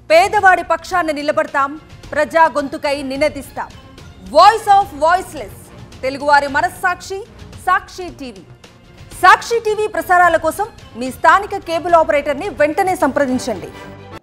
పేదవాడి పక్షాన నిలబడతాం, ప్రజా గొంతుకై నినదిస్తాం. వాయిస్ ఆఫ్ వాయిస్లెస్, తెలుగువారి మనస్సాక్షి, సాక్షి టీవీ. సాక్షి టీవీ ప్రసారాల కోసం మీ స్థానిక కేబుల్ ఆపరేటర్ని వెంటనే సంప్రదించండి.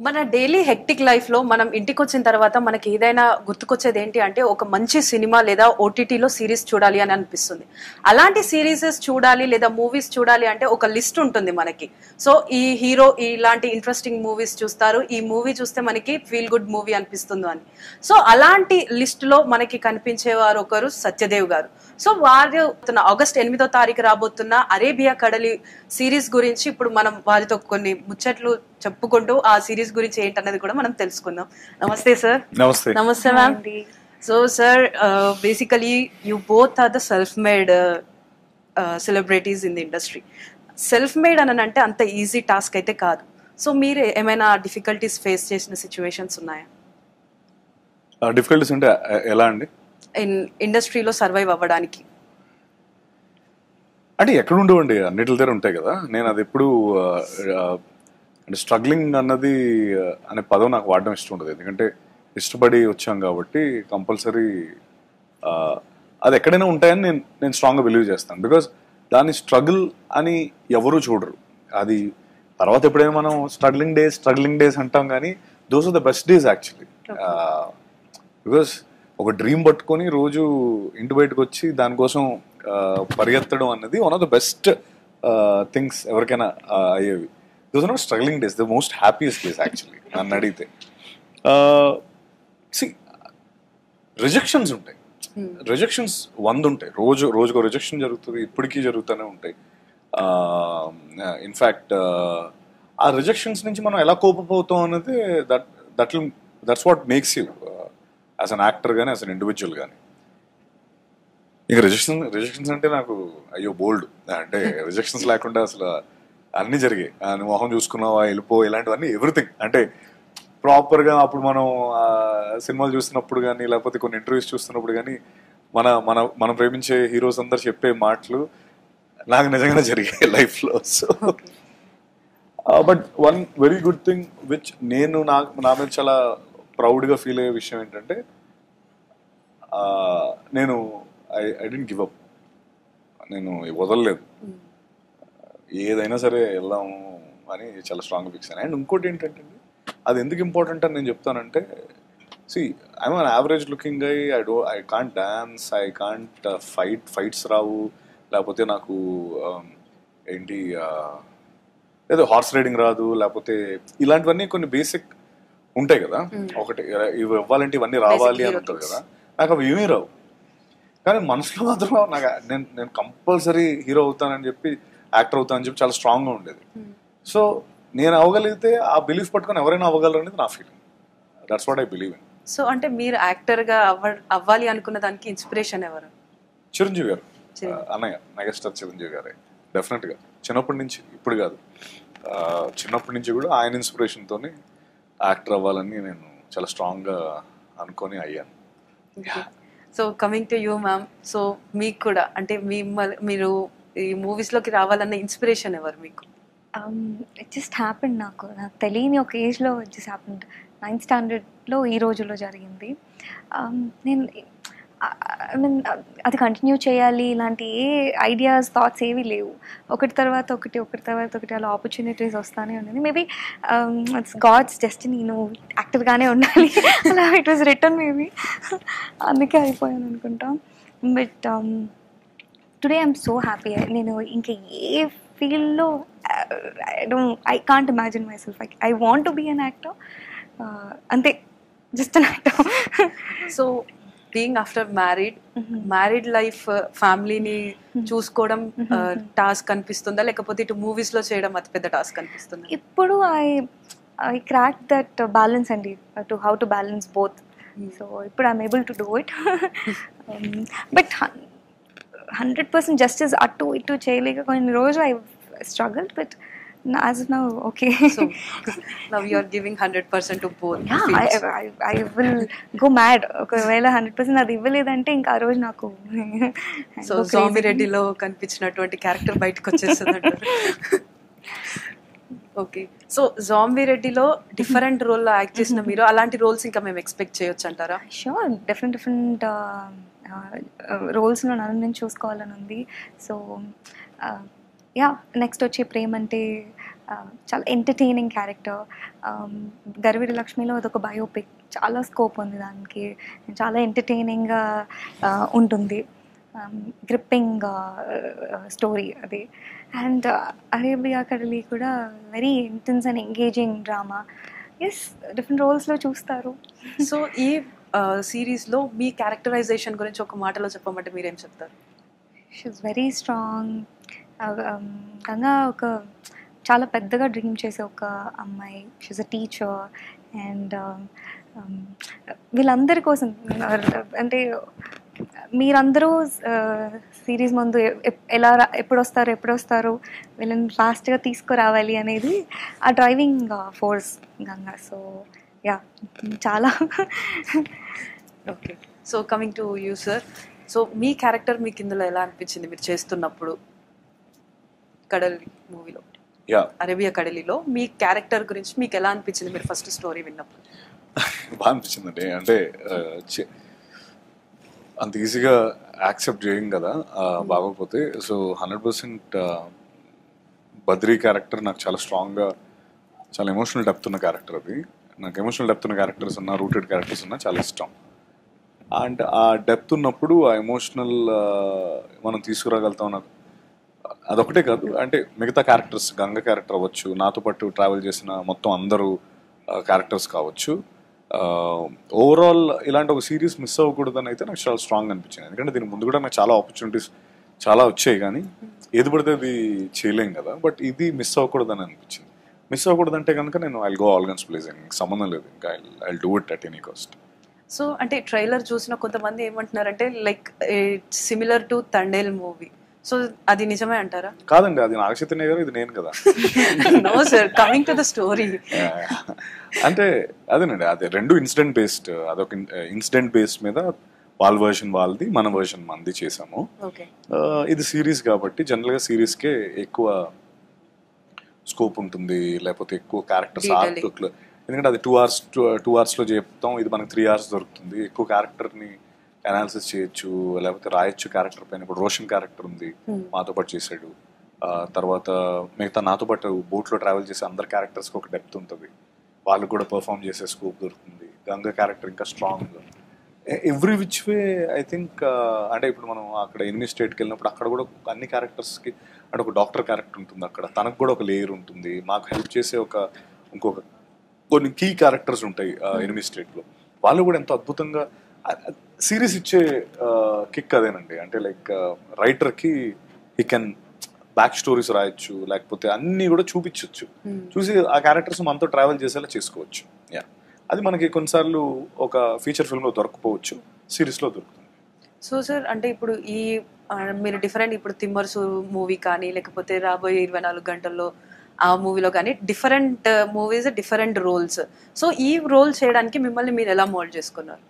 మన డైలీ హెక్టిక్ లైఫ్లో మనం ఇంటికి వచ్చిన తర్వాత మనకి ఏదైనా గుర్తుకొచ్చేది ఏంటి అంటే ఒక మంచి సినిమా లేదా ఓటీటీలో సిరీస్ చూడాలి అని అనిపిస్తుంది. అలాంటి సిరీసెస్ చూడాలి లేదా మూవీస్ చూడాలి అంటే ఒక లిస్ట్ ఉంటుంది మనకి. సో ఈ హీరో ఇలాంటి ఇంట్రెస్టింగ్ మూవీస్ చూస్తారు, ఈ మూవీ చూస్తే మనకి ఫీల్ గుడ్ మూవీ అనిపిస్తుంది అని. సో అలాంటి లిస్టులో మనకి కనిపించేవారు ఒకరు సత్యదేవ్ గారు. సో వారు ఆగస్ట్ 8వ తారీఖు రాబోతున్న అరేబియా కడలి సిరీస్ గురించి ఇప్పుడు మనం వారితో కొన్ని ముచ్చట్లు చెప్పుకుంటూ ఆ సిరీస్ గురించి ఏంటన్నది కూడా మనం తెలుసుకుందాం. నమస్తే సార్. నమస్తే ma'am. So sir, basically you both are the self made celebrities in the industry. Self made అని అంటే అంత ఈజీ టాస్క్ అయితే కాదు. సో మీరు ఏమైనా డిఫికల్టీస్ ఫేస్ చేసిన సిచ్యువేషన్స్ ఉన్నాయా? డిఫికల్టీస్ అంటే ఎలా అండి? ఇండస్ట్రీలో సర్వైవ్ అవ్వడానికి అంటే ఎక్కడ ఉండవండి, అన్నిటి దగ్గర ఉంటాయి కదా. నేను అది ఎప్పుడు అంటే స్ట్రగ్లింగ్ అన్నది అనే పదం నాకు వాడడం ఇష్టం ఉండదు. ఎందుకంటే ఇష్టపడి వచ్చాం కాబట్టి కంపల్సరీ అది ఎక్కడైనా ఉంటాయని నేను స్ట్రాంగ్గా బిలీవ్ చేస్తాను. బికాస్ దాన్ని స్ట్రగుల్ అని ఎవరు చూడరు. అది తర్వాత ఎప్పుడైనా మనం స్ట్రగ్లింగ్ డేస్ అంటాం, కానీ those are the best days actually. Because ఒక డ్రీమ్ పట్టుకొని రోజు ఇంటి బయటకు వచ్చి దానికోసం పరిగెత్తడం అన్నది one of the best things ఎవరికైనా అయ్యేవి. Those are not struggling days, the most happiest days actually నన్ను అడిగితే. రిజెక్షన్స్ ఉంటాయి, రిజెక్షన్స్ 100 ఉంటాయి. రోజుకో రిజెక్షన్ జరుగుతుంది, ఇప్పటికీ జరుగుతూనే ఉంటాయి. ఇన్ఫ్యాక్ట్ ఆ రిజెక్షన్స్ నుంచి మనం ఎలా కోపప్ అవుతాం అనేది that's what makes you as an actor కానీ యాజ్ అన్ ఇండివిజువల్ కానీ. ఇక రిజెక్షన్స్ అంటే నాకు అయ్యో బోల్డ్, అంటే రిజెక్షన్స్ లేకుండా అసలు అన్నీ జరిగాయి. నువ్వు మొహం చూసుకున్నావా, వెళ్ళిపో, ఇలాంటివన్నీ ఎవ్రీథింగ్. అంటే ప్రాపర్గా అప్పుడు మనం సినిమాలు చూస్తున్నప్పుడు కానీ లేకపోతే కొన్ని ఇంటర్వ్యూస్ చూస్తున్నప్పుడు కానీ మనం ప్రేమించే హీరోస్ అందరు చెప్పే మాటలు నాకు నిజంగానే జరిగాయి లైఫ్లో. So but one very good thing which నేను నా మీద చాలా ప్రౌడ్గా ఫీల్ అయ్యే విషయం ఏంటంటే నేను ఐ డోంట్ గివ్ అప్. నేను వదలలేదు, ఏదైనా సరే వెళ్దాము అని చాలా స్ట్రాంగ్గా ఫిక్స్ అయ్యాను. అండ్ ఇంకోటి ఏంటంటే అది ఎందుకు ఇంపార్టెంట్ అని నేను చెప్తానంటే, I'm an average looking guy. I can't dance, I can't fights రావు, లేకపోతే నాకు ఏంటి ఏదో హార్స్ రైడింగ్ రాదు, లేకపోతే ఇలాంటివన్నీ కొన్ని బేసిక్ ఉంటాయి కదా. ఒకటి ఇవి ఇవ్వాలంటే ఇవన్నీ రావాలి అని ఉంటుంది కదా. నాకు అవి ఏమీ రావు, కానీ మనసులో మాత్రం నేను కంపల్సరీ హీరో అవుతానని చెప్పి, యాక్టర్ అవుతానని చెప్పి చాలా స్ట్రాంగ్గా ఉండేది. సో నేను అవ్వగలిగితే ఆ బిలీఫ్ పట్టుకొని ఎవరైనా అవ్వగలరు అనేది నా feeling. That's what I believe in. So అంటే మీరు యాక్టర్గా అవ్వాలి అనుకున్న దానికి ఇన్స్పిరేషన్ ఎవరు? చిరంజీవి గారు, అన్నయ్య మెగాస్టార్ చిరంజీవి గారే. డెఫినెట్గా చిన్నప్పటి నుంచి, ఇప్పుడు కాదు, చిన్నప్పటి నుంచి కూడా ఆయన ఇన్స్పిరేషన్తోనే యాక్టర్ అవ్వాలని నేను చాలా స్ట్రాంగ్గా అనుకొని అయ్యాను. So coming to you ma'am, so మీకు కూడా అంటే మీరు ఈ మూవీస్లోకి రావాలన్న ఇన్స్పిరేషన్ ఎవరు మీకు? It just happened. నాకు తెలియని ఒక ఏజ్లో ఇట్ జస్ట్ హ్యాపెండ్. 9th స్టాండర్డ్లో ఈ రోజుల్లో జరిగింది. నేను అది కంటిన్యూ చేయాలి ఇలాంటి ఏ ఐడియాస్, థాట్స్ ఏవి లేవు. ఒకటి తర్వాత ఒకటి అలా ఆపర్చునిటీస్ వస్తానే ఉన్నది. మేబీ ఇట్స్ గాడ్స్ డెస్టినీ, నువ్వు యాక్టర్గానే ఉండాలి అలా ఇట్ వాజ్ రిటర్న్ మేబీ, అందుకే అయిపోయాను అనుకుంటా. But today I'm so happy. నేను ఇంకా ఏ ఫీల్డ్లో I can't imagine myself. I want to be an actor, అంతే, just an actor. So being after married life, ఫ్యామిలీని చూసుకోవడం టాస్క్ అనిపిస్తుందా, లేకపోతే ఇటు మూవీస్ లో చేయడం అతిపెద్ద టాస్క్ అనిపిస్తుందా? ఇప్పుడు ఐ క్రాక్ దట్ బ్యాలెన్స్ అండి, to how to balance both. So ఇప్పుడు I'm able to do it. But 100% justice అటు ఇటు చేయలేక కొన్ని రోజు I struggle, but as of now okay. So now you are giving 100% to both. Yeah, I will go mad ఒకవేళ 100% అది ఇవ్వలేదంటే ఇంకా ఆ రోజు నాకు. సో జాంబీ రెడ్డిలో కనిపించినటువంటి క్యారెక్టర్ బయటకు వచ్చేస్తుంది అంటారు. ఓకే, సో జాంబీ రెడ్డిలో డిఫరెంట్ రోల్ లో యాక్ట్ చేసిన మీరు అలాంటి రోల్స్ ఇంకా మేము ఎక్స్పెక్ట్ చేయొచ్చు అంటారా? షూర్, డిఫరెంట్ రోల్స్లో నన్ను నేను చూసుకోవాలని ఉంది. సో యా, నెక్స్ట్ వచ్చే ప్రేమ్ అంటే చాలా ఎంటర్టైనింగ్ క్యారెక్టర్. గర్విడి లక్ష్మిలో అదొక బయోపిక్, చాలా స్కోప్ ఉంది దానికి, చాలా ఎంటర్టైనింగ్గా ఉంటుంది, గ్రిప్పింగ్ స్టోరీ అది. అండ్ అరేబియా కడలి కూడా very intense and engaging drama. Yes, different రోల్స్లో చూస్తారు. సో ఈ సిరీస్లో మీ క్యారెక్టరైజేషన్ గురించి ఒక మాటలో చెప్పమంటే మీరేం చెప్తారు? She is very strong. గంగా ఒక చాలా పెద్దగా డ్రీమ్ చేసే ఒక అమ్మాయి. She is a teacher. అండ్ వీళ్ళందరి కోసం అంటే మీరందరూ సిరీస్ ముందు ఎప్పుడు వస్తారు వీళ్ళని ఫాస్ట్గా తీసుకురావాలి అనేది ఆ driving force Ganga. So yeah, చాలా. Okay, so coming to you sir, so మీ క్యారెక్టర్ మీకు ఇందులో ఎలా అనిపించింది మీరు చేస్తున్నప్పుడు? కడలి మూవీలో, అరేబియా కడలిలో మీ క్యారెక్టర్ గురించి మీకు ఎలా అనిపించింది మీరు ఫస్ట్ స్టోరీ విన్నప్పుడు? బాగా అనిపించిందండి. అంటే అంత ఈజీగా యాక్సెప్ట్ చేయం కదా బాగోకపోతే. సో 100% బద్రీ క్యారెక్టర్ నాకు చాలా స్ట్రాంగ్గా, చాలా ఎమోషనల్ డెప్త్ ఉన్న క్యారెక్టర్ అది. నాకు ఎమోషనల్ డెప్త్ ఉన్న క్యారెక్టర్స్ ఉన్నా, రూటెడ్ క్యారెక్టర్స్ ఉన్నా చాలా ఇష్టం. అంటే ఆ డెప్త్ ఉన్నప్పుడు ఆ ఎమోషనల్ మనం తీసుకురాగలుగుతాం. నాకు అదొకటే కాదు, అంటే మిగతా క్యారెక్టర్స్, గంగ క్యారెక్టర్ అవ్వచ్చు, నాతో పాటు ట్రావెల్ చేసిన మొత్తం అందరూ క్యారెక్టర్స్ కావచ్చు, ఓవరాల్ ఇలాంటి ఒక సిరీస్ మిస్ అవ్వకూడదని అయితే నాకు చాలా స్ట్రాంగ్ అనిపించింది. ఎందుకంటే దీని ముందు కూడా నాకు చాలా ఆపర్చునిటీస్ చాలా వచ్చాయి, కానీ ఏది పడితే అది చేయలేం కదా. బట్ ఇది మిస్ అవ్వకూడదని అనిపించింది. మిస్ అవ్వకూడదంటే కనుక నేను I'll go all guns place, సంబంధం లేదు, ఇంకా I do it at any cost. So అంటే ట్రైలర్ చూసిన కొంతమంది ఏమంటున్నారంటే like similar to Thandel movie. So అది నిజమే అంటారా? కాదండి, అది నాగ చైతన్య గారు, ఇది నేను కదా. No sir, coming to the story. అంటే అదేనండి, అదే రెండు ఇన్సిడెంట్ బేస్డ్. అదొక ఇన్సిడెంట్ బేస్డ్ మీద వాళ్ళ వర్షన్ వాళ్ళది, మన వర్షన్ మనది చేసాము. ఇది సిరీస్ కాబట్టి జనరల్గా సిరీస్కే ఎక్కువ స్కోప్ ఉంటుంది, లేకపోతే ఎక్కువ క్యారెక్టర్స్ ఆర్క్. ఎందుకంటే అది 2 hours లో చెప్తాం, ఇది మనకి 3 hours దొరుకుతుంది. ఎక్కువ క్యారెక్టర్ని అనాలిసిస్ చేయొచ్చు, లేకపోతే రాయొచ్చు క్యారెక్టర్ పైన. ఇప్పుడు రోషన్ క్యారెక్టర్ ఉంది, మాతో పాటు చేశాడు. తర్వాత మిగతా నాతో పాటు బోట్లో ట్రావెల్ చేసే అందరు క్యారెక్టర్స్కి ఒక డెప్త్ ఉంటుంది, వాళ్ళకి కూడా పర్ఫామ్ చేసే స్కోప్ దొరుకుతుంది. గంగ క్యారెక్టర్ ఇంకా strong. Every which way I think. అంటే ఇప్పుడు మనం అక్కడ ఎనిమి స్టేట్కి వెళ్ళినప్పుడు అక్కడ కూడా అన్ని క్యారెక్టర్స్కి, అంటే ఒక డాక్టర్ క్యారెక్టర్ ఉంటుంది అక్కడ, తనకు కూడా ఒక లేయర్ ఉంటుంది. మాకు హెల్ప్ చేసే ఇంకొక కొన్ని కీ క్యారెక్టర్స్ ఉంటాయి ఎనిమి స్టేట్లో. వాళ్ళు కూడా ఎంతో అద్భుతంగా సిరీస్ ఇచ్చే కిక్ అదేనండి. అంటే లైక్ రైటర్కి హీ కెన్ బ్యాక్ స్టోరీస్ రాయొచ్చు, లేకపోతే అన్నీ కూడా చూపించవచ్చు, చూసి ఆ క్యారెక్టర్స్ మనతో ట్రావెల్ చేసేలా చేసుకోవచ్చు. యా, అది మనకి కొన్నిసార్లు ఒక ఫీచర్ ఫిల్మ్లో దొరకపోవచ్చు, సిరీస్లో దొరుకుతుంది. సో సార్, అంటే ఇప్పుడు ఈ మీరు డిఫరెంట్, ఇప్పుడు తిమ్మర్సు మూవీ కానీ, లేకపోతే రాబోయే 24 గంటల్లో ఆ మూవీలో కానీ, different movies, different roles. So ఈ రోల్ చేయడానికి మిమ్మల్ని మీరు ఎలా మోల్డ్ చేసుకున్నారు?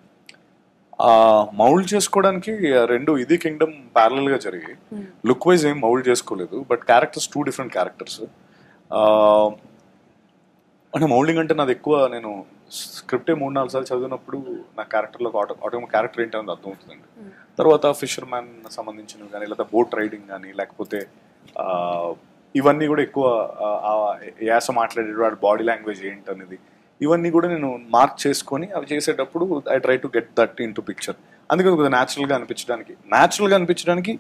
మౌల్డ్ చేసుకోవడానికి రెండు ఇది కింగ్డమ్ ప్యారలల్ గా జరిగాయి. లుక్ వైజ్ ఏం మౌల్డ్ చేసుకోలేదు, బట్ క్యారెక్టర్స్ 2 different క్యారెక్టర్స్. అంటే మౌల్డింగ్ అంటే నాది ఎక్కువ, నేను స్క్రిప్టే 3-4 సార్లు చదివినప్పుడు నా క్యారెక్టర్లో ఆటోమేటిక్ క్యారెక్టర్ ఏంటి అనేది అర్థమవుతుందండి. తర్వాత ఫిషర్ మ్యాన్ సంబంధించినవి కానీ, లేకపోతే బోట్ రైడింగ్ కానీ, లేకపోతే ఇవన్నీ కూడా ఎక్కువ యాస మాట్లాడేవాడు, బాడీ లాంగ్వేజ్ ఏంటి అనేది, ఇవన్నీ కూడా నేను మార్క్ చేసుకొని అవి చేసేటప్పుడు I try to get that in to picture. అందుకని కొద్దిగా న్యాచురల్గా అనిపించడానికి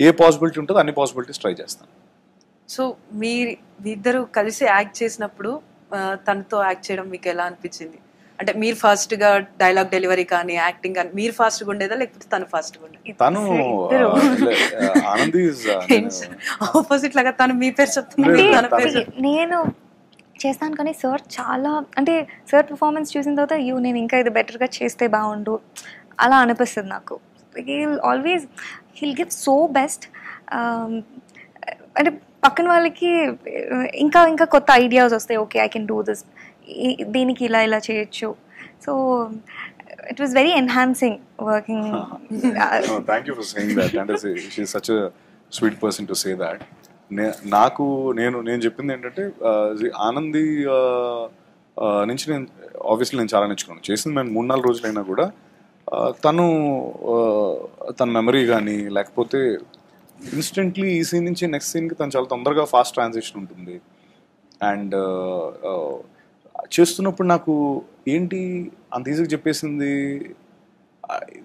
ఏ పాసిబిలిటీ ఉంటుందో అన్ని పాసిబిలిటీస్ ట్రై చేస్తాను. సో మీరిద్దరు కలిసి యాక్ట్ చేసినప్పుడు తనతో యాక్ట్ చేయడం మీకు ఎలా అనిపించింది? అంటే మీరు ఫాస్ట్గా డైలాగ్ డెలివరీ కానీ, యాక్టింగ్ కానీ మీరు ఫాస్ట్గా ఉండేదా, లేకపోతే తను ఫాస్ట్గా ఉండేది? తను ఆనంది ఆపోజిట్ లాగా తను మీ పేరు చెప్తున్నారు, నేను చేస్తాను. కానీ సార్ చాలా, అంటే సార్ పర్ఫార్మెన్స్ చూసిన తర్వాత నేను ఇంకా ఇది బెటర్గా చేస్తే బాగుండు అలా అనిపిస్తుంది నాకు. Always heal give so best. అంటే పక్కన వాళ్ళకి ఇంకా ఇంకా కొత్త ఐడియాస్ వస్తాయి. Okay, I can do this, దీనికి ఇలా చేయొచ్చు. So it was very enhancing working. Thank you for saying that. అంటే she is such a sweet person to say that. నాకు నేను చెప్పింది ఏంటంటే ఆనంది నుంచి నేను ఆబ్వియస్లీ నేను చాలా నేర్చుకున్నాను. చేసింది మేము 3-4 రోజులైనా కూడా తన మెమరీ కానీ లేకపోతే ఇన్స్టెంట్లీ ఈ సీన్ నుంచి నెక్స్ట్ సీన్కి తను చాలా తొందరగా ఫాస్ట్ ట్రాన్సిషన్ ఉంటుంది. అండ్ చేస్తున్నప్పుడు నాకు ఏంటి అంత ఈజీగా చెప్పేసింది,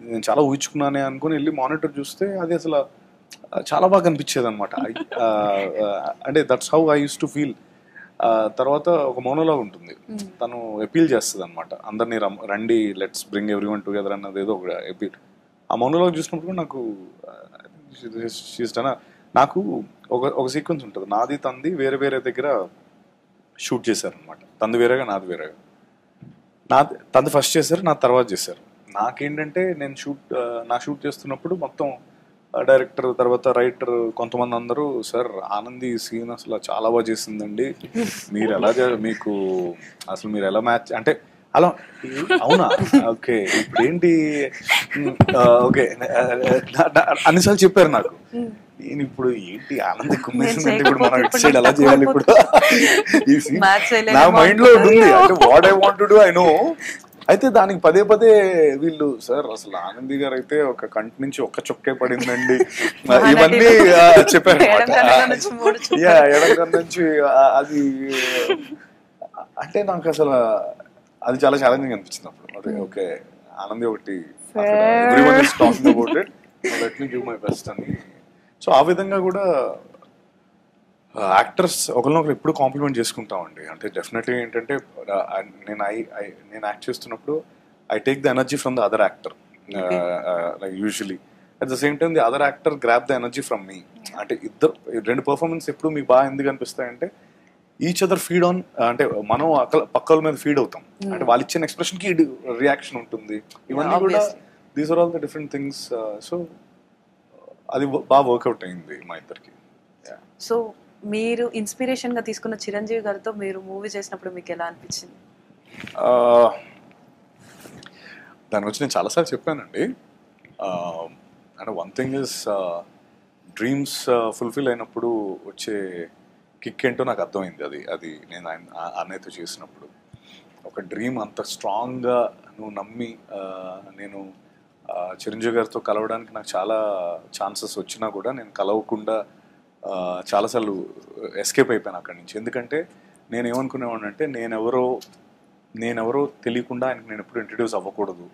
నేను చాలా ఊహించుకున్నానే అనుకుని వెళ్ళి మానిటర్ చూస్తే అది అసలు చాలా బాగా అనిపించేది అనమాట. అంటే that's how I use to feel. తర్వాత ఒక మోనోలాగ్ ఉంటుంది, తను అపీల్ చేస్తుంది అనమాట, అందరినీ రండి లెట్స్ బ్రింగ్ ఎవ్రీవన్ టుగెదర్ అన్నది ఏదో ఒక అపీల్. ఆ మోనోలాగ్ చూసినప్పుడు నాకు నాకు ఒక సీక్వెన్స్ ఉంటుంది, నాది తంది వేరే వేరే దగ్గర షూట్ చేశారనమాట. తంది వేరేగా నాది వేరేగా. తంది ఫస్ట్ చేశారు, నా తర్వాత చేశారు. నాకేంటంటే నేను షూట్ చేస్తున్నప్పుడు మొత్తం డైరెక్టర్ తర్వాత రైటర్ కొంతమంది అందరూ సార్ ఆనంది సీన్ అసలు చాలా బాగా చేసిందండి, మీరు ఎలా మీకు అసలు మీరు ఎలా మ్యాచ్ అంటే అలా అవునా ఓకే ఇప్పుడు ఏంటి ఓకే అన్నిసార్లు చెప్పారు నాకు. నేను ఇప్పుడు ఏంటి ఆనంది కుమ్మేసిందంటే ఇప్పుడు మనం ఇటు సైడ్ ఎలా చేయాలి ఇప్పుడు ఈ సీన్ నా మైండ్ లో ఉంది. అంటే what I want to do I know. అయితే దానికి పదే పదే వీళ్ళు సార్ అసలు ఆనంది గారు అయితే ఒక కంటి నుంచి ఒక్క చొక్కే పడిందండి ఇవన్నీ చెప్పారు. ఎడం నుంచి అది అంటే నాకు అసలు అది చాలా ఛాలెంజింగ్ అనిపించింది అప్పుడు. అదే ఓకే ఆనంది ఒకటి everyone is talking about it, let me give my best అని. సో ఆ విధంగా కూడా యాక్టర్స్ ఒకరినొకరు ఎప్పుడు కాంప్లిమెంట్ చేసుకుంటామండి. అంటే డెఫినెట్లీ ఏంటంటే నేను యాక్ట్ చేస్తున్నప్పుడు I take the energy from the other actor like usually. At the same time the other actor grab the energy from మీ. అంటే రెండు పర్ఫార్మెన్స్ ఎప్పుడు మీకు బాగా ఎందుకు అనిపిస్తాయంటే ఈచ్ అదర్ ఫీడ్ ఆన్, అంటే మనం పక్కల మీద ఫీడ్ అవుతాం. అంటే వాళ్ళు ఇచ్చిన ఎక్స్ప్రెషన్ కి రియాక్షన్ ఉంటుంది. ఇవన్నీ కూడా these are all the different things. So అది బాగా వర్కౌట్ అయింది మా ఇద్దరికి. సో మీరు ఇన్స్పిరేషన్ గా తీసుకున్న చిరంజీవి గారితో మీరు మూవీ చేసినప్పుడు మీకు ఎలా అనిపించింది? దాని గురించి నేను చాలాసార్లు చెప్పానండి. అంటే one thing is dreams fulfil అయినప్పుడు వచ్చే కిక్ ఏంటో నాకు అర్థమైంది. అది నేను అన్నయ్యతో చేసినప్పుడు ఒక డ్రీమ్ అంత స్ట్రాంగ్గా నువ్వు నమ్మి నేను చిరంజీవి గారితో కలవడానికి నాకు చాలా ఛాన్సెస్ వచ్చినా కూడా నేను కలవకుండా చాలాసార్లు ఎస్కేప్ అయిపోయాను అక్కడి నుంచి. ఎందుకంటే నేను ఏమనుకునేవాడిని అంటే నేనెవరో తెలియకుండా ఆయనకు నేను ఎప్పుడు ఇంట్రడ్యూస్ అవ్వకూడదు.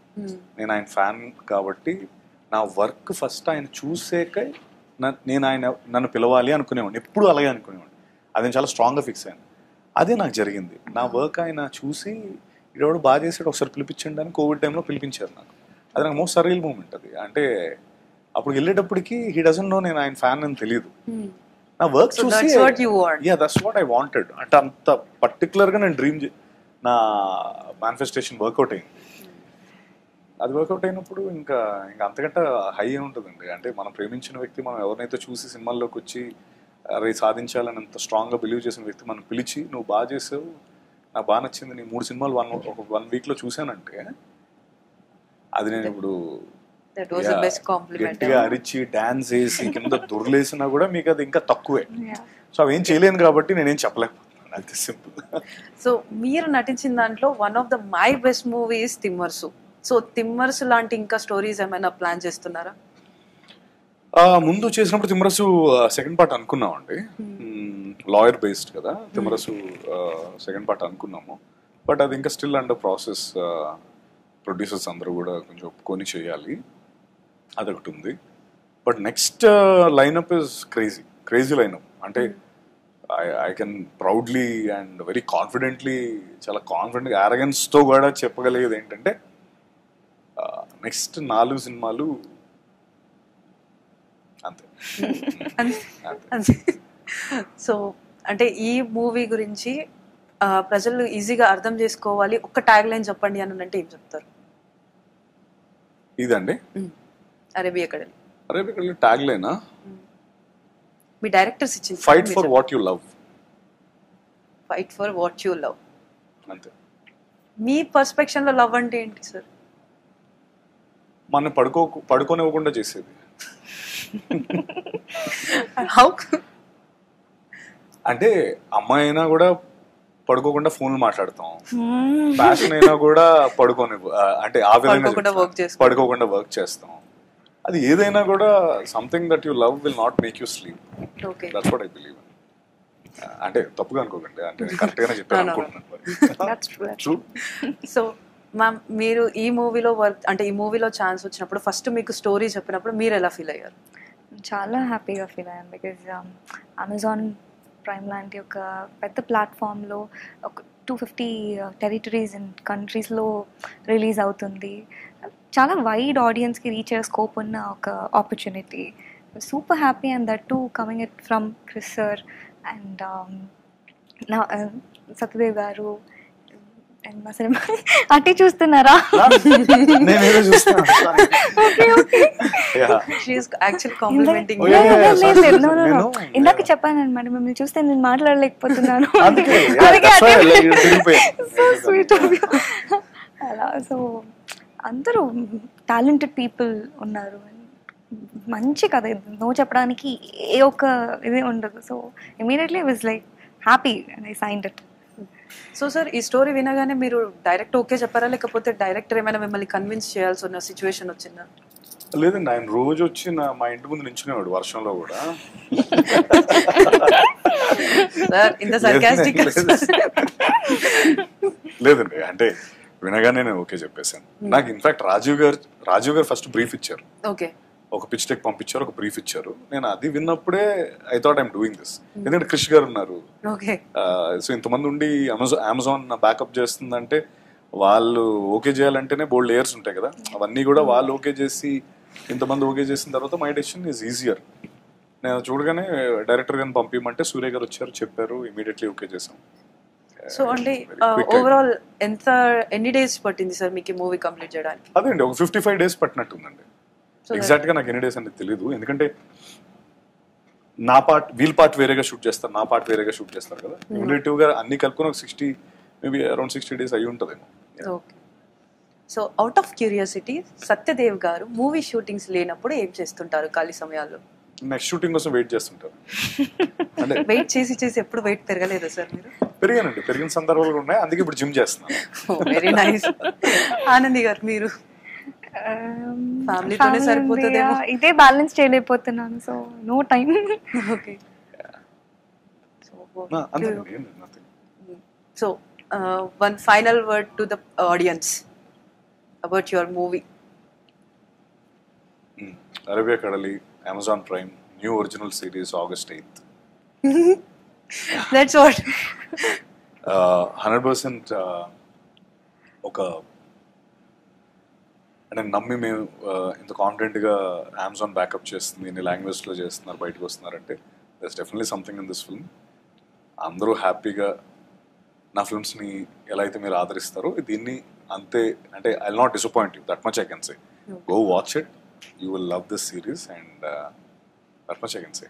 నేను ఆయన ఫ్యాన్ కాబట్టి నా వర్క్ ఫస్ట్ ఆయన చూసాక నేను నన్ను పిలవాలి అనుకునేవాడిని, ఎప్పుడు అలాగే అనుకునేవాడిని. అది నేను చాలా స్ట్రాంగ్గా ఫిక్స్ అయ్యాను. అదే నాకు జరిగింది. నా వర్క్ ఆయన చూసి ఇడెవడు బాగా చేసాడు ఒకసారి పిలిపించండి అని కోవిడ్ టైంలో పిలిపించారు నాకు. అది నాకు మోస్ట్ సర్రియల్ మూమెంట్ అది. అంటే అప్పుడు వెళ్ళేటప్పటికి హీ డజంట్ నో నేను ఆయన ఫ్యాన్ అని తెలియదు. నా వర్క్ చూసి దట్స్ వాట్ ఐ వాంటెడ్. అంటే అంత పర్టికులర్గా నేను డ్రీమ్ నా మేనిఫెస్టేషన్ వర్కౌట్ అయింది. అది వర్కౌట్ అయినప్పుడు ఇంకా అంతకంటే హై ఉంటుందండి. అంటే మనం ప్రేమించిన వ్యక్తి మనం ఎవరినైతే చూసి సినిమాల్లోకి వచ్చి అరే సాధించాలని అంత స్ట్రాంగ్గా బిలీవ్ చేసిన వ్యక్తి మనం పిలిచి నువ్వు బాగా చేసావు, నాకు బాగా నచ్చింది, నీ 3 సినిమాలు వన్ వీక్లో చూశానంటే అది నేను ఇప్పుడు గట్టిగా అరిచి డాన్స్ వేసి కింద దొరలేసినా కూడా మీకు అది ఇంకా తక్కువే. సో అవి ఏం చేయలేను కాబట్టి నేనేం చెప్పలేకపోతున్నాను. అది సింపుల్. సో మీరు నటించిన దాంట్లో one of the my best movies Thimmarusu. So Thimmarusu లాంటి ఇంకా స్టోరీస్ ఏమైనా ప్లాన్ చేస్తున్నారా? ముందు చేసినప్పుడు తిమ్మరసు సెకండ్ పార్ట్ అనుకున్నామండి. లాయర్ బేస్డ్ కదా తిమ్మరసు సెకండ్ పార్ట్ అనుకున్నాము. బట్ అది ఇంకా స్టిల్ అండర్ ప్రాసెస్. ప్రొడ్యూసర్స్ అందరూ కూడా కొంచెం ఒప్పుకొని చేయాలి, అదొకటి ఉంది. But next lineup is crazy lineup. అంటే I can proudly and very confidently, చాలా కాన్ఫిడెంట్గా యారగెన్స్తో కూడా చెప్పగలిగేది ఏంటంటే నెక్స్ట్ 4 సినిమాలు అంతే. సో అంటే ఈ మూవీ గురించి ప్రజలు ఈజీగా అర్థం చేసుకోవాలి, ఒక్క ట్యాగ్ లైన్ చెప్పండి అని అంటే ఏం చెప్తారు? ఇదండి అరేబియా కడలి. అరేబియా కడలి ట్యాగ్ లైనా? మీ డైరెక్టర్స్ ఇచ్చింది fight for what you love. Fight for what you love అంతే. మీ పర్స్పెక్షన్ లో లవ్ అంటే ఏంటి సార్? మన పడుకోనివ్వకుండా చేసేది. అంటే అమ్మాయి అయినా కూడా పడుకోకుండా ఫోన్లు మాట్లాడతాం, ప్యాషన్ అయినా కూడా పడుకోని అంటే ఆ విధంగా పడుకోకుండా వర్క్ చేస్తాం. అది ఏదైనా కూడా something that you love will not make you sleep. That's what I believe. అంటే తప్పుగా అనుకోకండి, అంటే కరెక్ట్ గానే చెప్పాను అనుకుంటున్నాను. సో మ్యామ్, మీరు ఈ మూవీలో వర్క్ అంటే ఈ మూవీలో ఛాన్స్ వచ్చినప్పుడు ఫస్ట్ మీకు స్టోరీ చెప్పినప్పుడు మీరు ఎలా ఫీల్ అయ్యారు? చాలా హ్యాపీగా ఫీల్ అయ్యాను. బికాజ్ అమెజాన్ ప్రైమ్ లాంటి ఒక పెద్ద ప్లాట్ఫామ్లో ఒక 250 టెరిటరీస్ అండ్ కంట్రీస్లో రిలీజ్ అవుతుంది. చాలా వైడ్ ఆడియన్స్కి రీచ్ అయ్యే స్కోప్ ఉన్న ఒక opportunity. Super happy and that to coming it from Chris sir and నా సత్యదేవ్ గారు. అండ్ అసలు అట్టి చూస్తున్నారా? ఇందాక చెప్పాను అనమాట, మిమ్మల్ని చూస్తే నేను మాట్లాడలేకపోతున్నాను. అలా సో అందరూ టాలెంటెడ్ పీపుల్ ఉన్నారు. మంచి కథ, నో చెప్పడానికి ఏ ఒక్క ఇది ఉండదు. So immediately I was like happy and I signed it. So sir, ఈ స్టోరీ వినగానే మీరు డైరెక్ట్ ఓకే చెప్పారా, లేకపోతే డైరెక్టర్ ఏమైనా మిమ్మల్ని కన్విన్స్ చేయాల్సి ఉన్న సిచ్యువేషన్ వచ్చిందా? లేదండి, ఆయన రోజు వచ్చి మా ఇంటి ముందు నించునేవాడు వర్షంలో కూడా. లేదండి, అంటే వినగానే నేను ఓకే చెప్పేశాను. నాకు in fact Rajeev garu first brief ఇచ్చారు. ఓకే, ఒక పిచ్ డెక్ పంపించారు, ఒక బ్రీఫ్ ఇచ్చారు. నేను అది విన్నప్పుడే I thought I'm doing this. ఎందుకంటే క్రిష్ గారు ఉన్నారు, సో ఇంతమంది ఉండి అమెజాన్ బ్యాకప్ చేస్తుందంటే వాళ్ళు ఓకే చేయాలంటేనే బోల్డ్ లేయర్స్ ఉంటాయి కదా, అవన్నీ కూడా వాళ్ళు ఓకే చేసి ఇంతమంది ఓకే చేసిన తర్వాత మై డెసిషన్ ఈజ్ ఈజియర్. నేను చూడగానే డైరెక్టర్ గారిని పంపించమంటే సూర్య గారు వచ్చారు, చెప్పారు, ఇమీడియట్లీ ఓకే చేసాం. సో అంటే ఓవరాల్ ఎన్ని డేస్ పట్టింది సార్ మీకు మూవీ కంప్లీట్ చేయడానికి? అదే అండి, ఒక 55 days పట్టినట్టుందండి. ఎగ్జాక్ట్ గా నాకు ఎన్ని డేస్ అనేది తెలియదు, ఎందుకంటే నా పార్ట్ వీల్ పార్ట్ వేరేగా షూట్ చేస్తారు, నా పార్ట్ వేరేగా షూట్ చేస్తారు కదా. క్యూములేటివ్ గా అన్ని కలుపుకొని ఒక 60 మేబీ అరౌండ్ 60 days అయ్యి ఉంటుందేమో. Okay. So out of curiosity, Satyadev గారు మూవీ షూటింగ్స్ లేనప్పుడు ఏం చేస్తుంటారు ఖాళీ సమయాల్లో? నెక్స్ట్ షూటింగ్ కోసం వెయిట్ చేస్తుంటారు. అంటే వెయిట్ చేసి ఎప్పుడు వెయిట్ పెరగలేదా సార్ మీరు? పెరిగానండి, పెరిగిన సందర్భాలు ఉన్నాయి, అందుకే ఇప్పుడు జిమ్ చేస్తున్నాను. Very nice. ఆనంది గారు మీరు? ఫ్యామిలీతోనే సరిపోతుందేమో. ఇదే బ్యాలెన్స్ చేయలేకపోతున్నాను, so no time. Okay. So one final word to the audience about your movie. Arabia Kadali, Amazon Prime, new original series August 8th. That's what. 100% ఒక అంటే నమ్మి మేము ఇంత కాన్ఫిడెంట్గా అమెజాన్ బ్యాకప్ చేస్తుంది, ఇన్ని లాంగ్వేజ్లో చేస్తున్నారు, బయటకు వస్తున్నారంటే that's definitely something in this film. అందరూ హ్యాపీగా నా ఫిల్మ్స్ని ఎలా అయితే మీరు ఆదరిస్తారో దీన్ని అంతే, అంటే I will not disappoint you, that much I can say. Go watch it, you will love this series and that much I can say.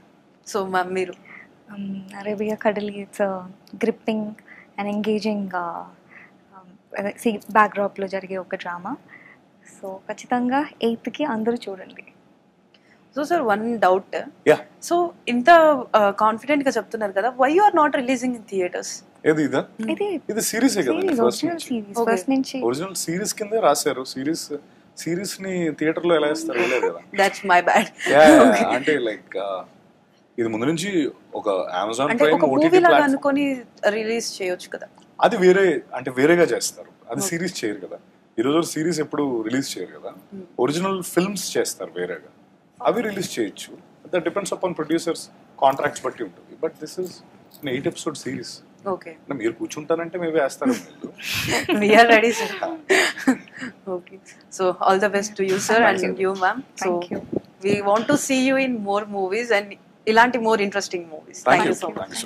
So ma'am మీరు? Arabia Kadali, it's gripping and engaging బ్యాక్డ్రాప్లో జరిగే ఒక drama. So ఖచ్చితంగా 8th అందరూ చూడండి. So sir, one doubt. So ఇంత confident గా చెప్తున్నారు కదా, why you are not releasing in theatres? ఇది సిరీస్ కదా, ఫస్ట్ నుంచి ఒరిజినల్ సిరీస్ కిందే రాశారు. సిరీస్ ని థియేటర్ లో ఎలా ఇస్తారు? That's my bad. అంటే లైక్ ఇది ముందు నుంచి ఒక అమెజాన్ అంటే ఒక మూవీ లాగా అనుకొని రిలీజ్ చేయొచ్చు కదా. అది వేరే, అంటే వేరేగా చేస్తారు, అది సిరీస్ చేయరు కదా. ఈ రోజు సిరీస్ ఎప్పుడు రిలీజ్ చేయరు కదా, ఒరిజినల్ ఫిల్మ్స్ చేస్తారు వేరేగా, అవి రిలీజ్ చేయొచ్చు. That depends upon producers contracts బట్టి ఉంటుంది. But this is 8 episode series. Okay, మీరు కూర్చుంటారంటే మేబీ వేస్తారు. We are ready, sir. Okay, so all the best to you, sir, and you, ma'am. So we want to see you in more movies and ilanti more interesting movies. Thank you so much.